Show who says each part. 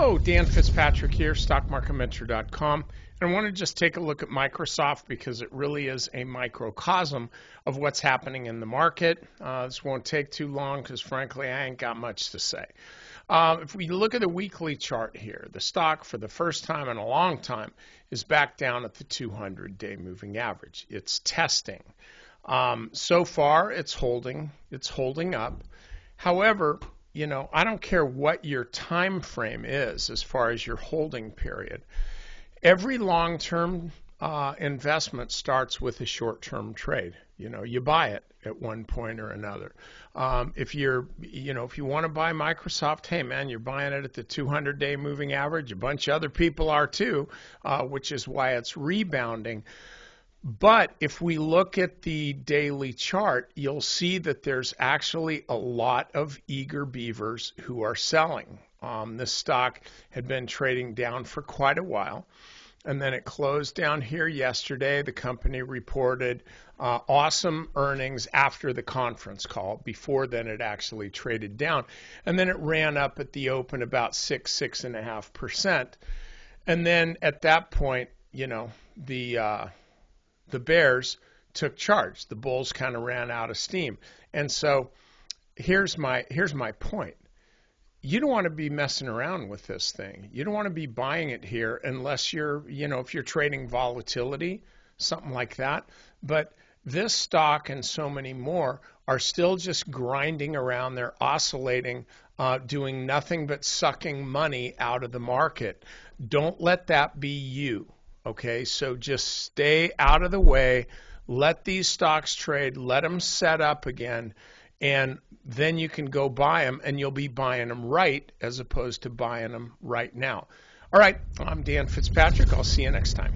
Speaker 1: Hello, Dan Fitzpatrick here, stockmarketmentor.com. And I want to just take a look at Microsoft because it really is a microcosm of what's happening in the market. This won't take too long because, frankly, I ain't got much to say. If we look at the weekly chart here, the stock for the first time in a long time is back down at the 200-day moving average. It's testing. So far, it's holding up. However, you know, I don't care what your time frame is as far as your holding period. Every long-term investment starts with a short-term trade. You know, you buy it at one point or another. If you want to buy Microsoft, hey man, you're buying it at the 200-day moving average. A bunch of other people are too, which is why it's rebounding. But if we look at the daily chart, you'll see that there's actually a lot of eager beavers who are selling. This stock had been trading down for quite a while, and then it closed down here yesterday. The company reported awesome earnings after the conference call. Before then, it actually traded down, and then it ran up at the open about 6.5%. And then at that point, you know, the bears took charge. The bulls kind of ran out of steam. And so here's my point. You don't want to be messing around with this thing. You don't want to be buying it here unless you're, you know, if you're trading volatility, something like that. But this stock and so many more are still just grinding around. They're oscillating, doing nothing but sucking money out of the market. Don't let that be you. Okay, so just stay out of the way, let these stocks trade, let them set up again, and then you can go buy them, and you'll be buying them right as opposed to buying them right now. All right, I'm Dan Fitzpatrick. I'll see you next time.